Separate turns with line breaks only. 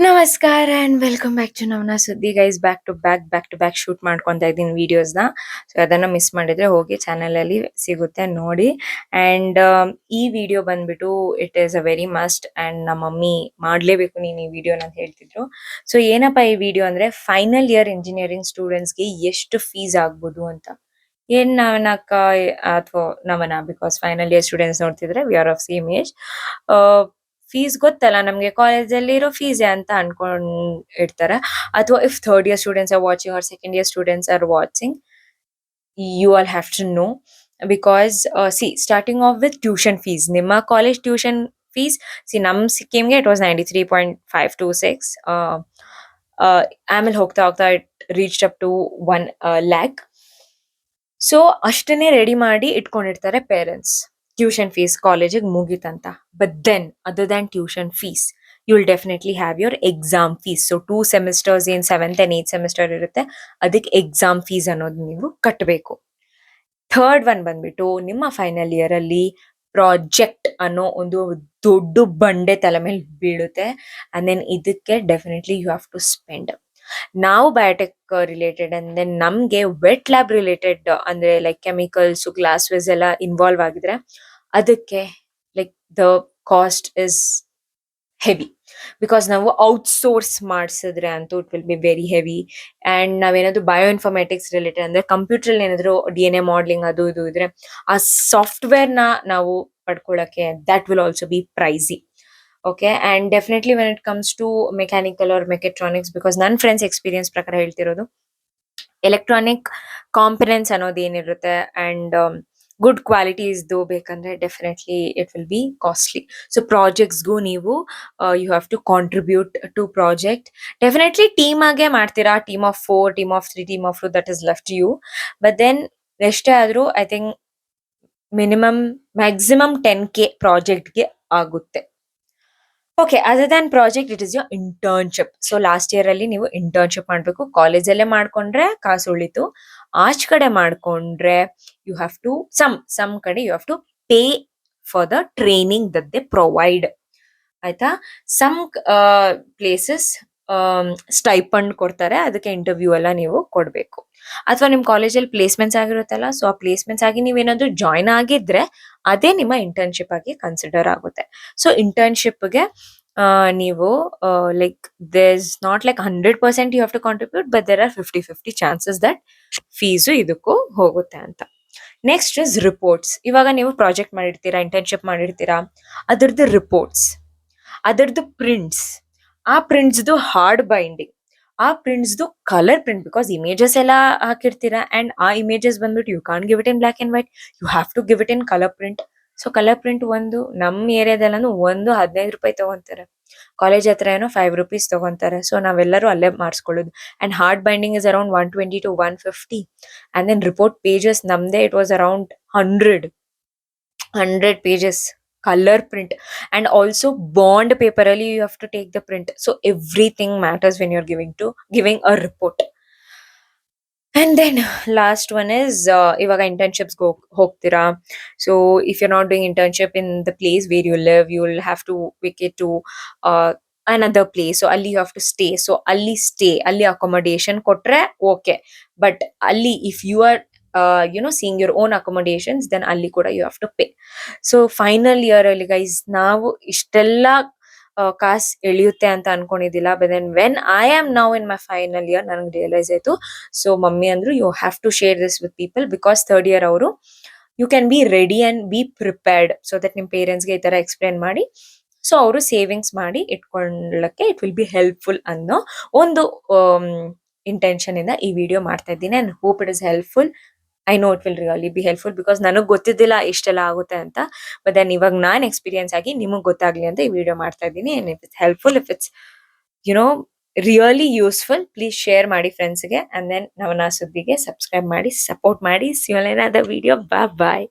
ನಮಸ್ಕಾರ and welcome back to Navana Suddi guys. Back to back shoot ಮಾಡ್ಕೊತಾ ಇದ್ದೀನಿ ವಿಡಿಯೋಸ್ನ. ಸೊ ಅದನ್ನ ಮಿಸ್ ಮಾಡಿದ್ರೆ ಹೋಗಿ ಚಾನೆಲ್ ಅಲ್ಲಿ ಸಿಗುತ್ತೆ ನೋಡಿ. ಅಂಡ್ ಈ ವಿಡಿಯೋ ಬಂದ್ಬಿಟ್ಟು it is a very must and ನಮ್ಮ ಮಮ್ಮಿ ಮಾಡ್ಲೇಬೇಕು ನೀನು ಈ ವಿಡಿಯೋ ಅಂತ ಹೇಳ್ತಿದ್ರು. ಸೊ ಏನಪ್ಪಾ ಈ ವಿಡಿಯೋ ಅಂದ್ರೆ ಫೈನಲ್ ಇಯರ್ ಇಂಜಿನಿಯರಿಂಗ್ ಸ್ಟೂಡೆಂಟ್ಸ್ಗೆ ಎಷ್ಟು ಫೀಸ್ ಆಗ್ಬೋದು ಅಂತ. ಏನ್ ನವನಕ್ಕ ಅಥವಾ Navana, because final year students ನೋಡ್ತಿದ್ರೆ we are of same age. Fees ಗೊತ್ತಲ್ಲ ನಮ್ಗೆ ಕಾಲೇಜಲ್ಲಿ ಇರೋ ಫೀಸ್ ಅಂತ ಅನ್ಕೊಂಡ್ ಇರ್ತಾರೆ. ಅಥವಾ if third year students are watching or second year students are watching, you all have to know because see, starting off with tuition fees. Nimma college tuition fees, see nam ಸಿಕ್ಕಿಮ್ಗೆ it was 93.526. ಆಮೇಲೆ ಹೋಗ್ತಾ ಹೋಗ್ತಾ it reached up to 1 lakh. So ಅಷ್ಟನ್ನೇ ready ಮಾಡಿ ಇಟ್ಕೊಂಡಿರ್ತಾರೆ parents tuition fees ಕಾಲೇಜಿಗೆ ಮುಗೀತಂತ. But then other than tuition fees you will definitely have your exam fees. So 2 semesters ಏನ್ 7th and 8th semester ಇರುತ್ತೆ, ಅದಕ್ಕೆ ಎಕ್ಸಾಮ್ ಫೀಸ್ ಅನ್ನೋದು ನೀವು ಕಟ್ಟಬೇಕು. ಥರ್ಡ್ ಒನ್ ಬಂದ್ಬಿಟ್ಟು ನಿಮ್ಮ ಫೈನಲ್ ಇಯರ್ ಅಲ್ಲಿ ಪ್ರಾಜೆಕ್ಟ್ ಅನ್ನೋ ಒಂದು ದೊಡ್ಡ ಬಂಡೆ ತಲೆ ಮೇಲೆ ಬೀಳುತ್ತೆ. ಅಂಡ್ ದೆನ್ ಇದಕ್ಕೆ definitely you have to spend. ನಾವು ಬಯೋಟೆಕ್ ರಿಲೇಟೆಡ್ ಅಂಡ್ ದೆನ್ ನಮ್ಗೆ ವೆಟ್ ಲ್ಯಾಬ್ ರಿಲೇಟೆಡ್ ಅಂದ್ರೆ ಲೈಕ್ ಕೆಮಿಕಲ್ಸ್, ಗ್ಲಾಸ್ವೇಸ್ ಎಲ್ಲ ಇನ್ವಾಲ್ವ್ ಆಗಿದ್ರೆ ಅದಕ್ಕೆ like the cost is heavy. Because ನಾವು ಔಟ್ಸೋರ್ಸ್ ಮಾಡಿಸಿದ್ರೆ ಅಂತೂ it will be very heavy. And ನಾವೇನಾದ್ರು ಬಯೋ ಇನ್ಫಾರ್ಮೆಟಿಕ್ಸ್ ರಿಲೇಟೆಡ್ ಅಂದ್ರೆ ಕಂಪ್ಯೂಟರ್ ಏನಾದ್ರು DNA ಮಾಡಲಿಂಗ್ ಅದು ಇದು ಇದ್ರೆ ಆ ಸಾಫ್ಟ್ವೇರ್ ನಾವು ಪಡ್ಕೊಳ್ಳಕ್ಕೆ that will also be pricey. Okay, and definitely when it comes to mechanical or mechatronics, because ನನ್ನ ಫ್ರೆಂಡ್ಸ್ ಎಕ್ಸ್ಪೀರಿಯನ್ಸ್ ಪ್ರಕಾರ ಹೇಳ್ತಿರೋದು, ಎಲೆಕ್ಟ್ರಾನಿಕ್ ಕಾಂಪನೆಂಟ್ಸ್ ಅನ್ನೋದು ಏನಿರುತ್ತೆ ಅಂಡ್ ಗುಡ್ ಕ್ವಾಲಿಟೀಸ್ದು ಬೇಕಂದ್ರೆ definitely it will be costly. So ಪ್ರಾಜೆಕ್ಟ್ಸ್ಗೂ ನೀವು you have to contribute to project. Definitely team ಆಗೇ ಮಾಡ್ತೀರಾ, team of 4, team of 3, team of 2, that is left you. But then ಎಷ್ಟೇ ಆದ್ರೂ ಐ ಥಿಂಕ್ ಮ್ಯಾಕ್ಸಿಮಮ್ 10K ಪ್ರಾಜೆಕ್ಟ್ಗೆ ಆಗುತ್ತೆ. Okay, other than project it is your internship. So last year ಅಲ್ಲಿ ನೀವು internship ಮಾಡಬೇಕು. ಕಾಲೇಜಲ್ಲೇ ಮಾಡ್ಕೊಂಡ್ರೆ ಕಾಸು ಉಳಿತು. ಆಚ್ ಕಡೆ ಮಾಡ್ಕೊಂಡ್ರೆ ಯು ಹ್ಯಾವ್ ಟು ಸಮ್ ಕಡೆ you have to pay for the training that they provide. ಆಯ್ತಾ? ಸಮ್ ಪ್ಲೇಸಸ್ ಸ್ಟೈಪಂಡ್ ಕೊಡ್ತಾರೆ, ಅದಕ್ಕೆ ಇಂಟರ್ವ್ಯೂ ಎಲ್ಲ ನೀವು ಕೊಡ್ಬೇಕು. ಅಥವಾ ನಿಮ್ ಕಾಲೇಜಲ್ಲಿ ಪ್ಲೇಸ್ಮೆಂಟ್ಸ್ ಆಗಿರುತ್ತಲ್ಲ, ಸೊ ಆ ಪ್ಲೇಸ್ಮೆಂಟ್ಸ್ ಆಗಿ ನೀವೇನಾದ್ರೂ ಜಾಯ್ನ್ ಆಗಿದ್ರೆ ಅದೇ ನಿಮ್ಮ ಇಂಟರ್ನ್ಶಿಪ್ ಆಗಿ ಕನ್ಸಿಡರ್ ಆಗುತ್ತೆ. ಸೊ ಇಂಟರ್ನ್ಶಿಪ್ಗೆ ನೀವು like there is not like 100% you have to contribute, but there are 50-50 chances that fees ಇದಕ್ಕೂ ಹೋಗುತ್ತೆ ಅಂತ. Next is reports. ಇವಾಗ ನೀವು ಪ್ರಾಜೆಕ್ಟ್ ಮಾಡಿರ್ತೀರಾ, ಇಂಟರ್ನ್ಶಿಪ್ ಮಾಡಿರ್ತೀರಾ, ಅದರದ್ದು ರಿಪೋರ್ಟ್ಸ್, ಅದರದ್ದು ಪ್ರಿಂಟ್ಸ್, ಆ ಪ್ರಿಂಟ್ಸ್ದು ಹಾರ್ಡ್ ಬೈಂಡಿಂಗ್, ಆ ಪ್ರಿಂಟ್ಸ್ದು ಕಲರ್ ಪ್ರಿಂಟ್, ಬಿಕಾಸ್ ಇಮೇಜಸ್ ಎಲ್ಲ ಹಾಕಿರ್ತೀರಾ ಅಂಡ್ ಆ ಇಮೇಜಸ್ ಬಂದ್ಬಿಟ್ಟು you can't give it in black and white, you have to give it in colour print. So colour print ಒಂದು ನಮ್ಮ ಏರಿಯಾದಲ್ಲೂ ಒಂದು 15 ರೂಪಾಯಿ ತಗೊಂತಾರೆ. ಕಾಲೇಜ್ ಹತ್ರ ಏನೋ 5 rupees ತಗೊಂತಾರೆ. ಸೊ ನಾವೆಲ್ಲರೂ ಅಲ್ಲೇ ಮಾಡಿಸ್ಕೊಳ್ಳೋದು. And hard binding is around 120 to 150. And then report pages ನಮ್ದೇ it was around 100 pages color print. And also bond paper ಅಲ್ಲಿ you have to take the print. So everything matters when you're giving a report. And then last one is ಇವಾಗ internships ಹೋಗ್ತೀರಾ. So if you're not doing internship in the place where you live, you will have to vacate to another place. So ಅಲ್ಲಿ you have to stay. So ಅಲ್ಲಿ accommodation ಕೊಟ್ರೆ okay. But ಅಲ್ಲಿ if you are seeing your own accommodations, then ಅಲ್ಲಿ ಕೂಡ you have to pay. So final year ಅಲ್ಲಿ guys ನಾವು ಇಷ್ಟೆಲ್ಲ ಕಾಸ್ ಎಳಿಯುತ್ತೆ ಅಂತ ಅನ್ಕೊಂಡಿದ್ದಿಲ್ಲ. But then when I am now in my final year ನನಗೆ ರಿಯಲೈಸ್ ಆಯ್ತು. ಸೊ ಮಮ್ಮಿ ಅಂದ್ರು you have to share this with people, because third year ಅವರು you can be ready and be prepared. So that ನಿಮ್ ಪೇರೆಂಟ್ಸ್ಗೆ ಈ ತರ explain ಮಾಡಿ, so ಅವರು ಸೇವಿಂಗ್ಸ್ ಮಾಡಿ ಇಟ್ಕೊಳ್ಳಕ್ಕೆ ಇಟ್ ವಿಲ್ ಬಿ ಹೆಲ್ಪ್ಫುಲ್ ಅನ್ನೋ ಒಂದು ಇಂಟೆನ್ಷನ್ ಇಂದ ಈ ವಿಡಿಯೋ ಮಾಡ್ತಾ ಇದ್ದೀನಿ. And hope it is helpful. I know it will really be helpful, because ನನಗೆ ಗೊತ್ತಿದ್ದಿಲ್ಲ ಇಷ್ಟೆಲ್ಲ ಆಗುತ್ತೆ ಅಂತ. ಬಟ್ ದೆನ್ ಇವಾಗ ನಾನು ಎಕ್ಸ್ಪೀರಿಯನ್ಸ್ ಆಗಿ ನಿಮಗೆ ಗೊತ್ತಾಗ್ಲಿ ಅಂತ ಈ ವಿಡಿಯೋ ಮಾಡ್ತಾ ಇದ್ದೀನಿ. And if it's helpful, if it's really useful, please share ಮಾಡಿ ಫ್ರೆಂಡ್ಸ್ಗೆ. ಅಂಡ್ ದೆನ್ ನವನ ಸುದ್ದಿಗೆ ಸಬ್ಸ್ಕ್ರೈಬ್ ಮಾಡಿ, ಸಪೋರ್ಟ್ ಮಾಡಿ. See you in another video. Bye.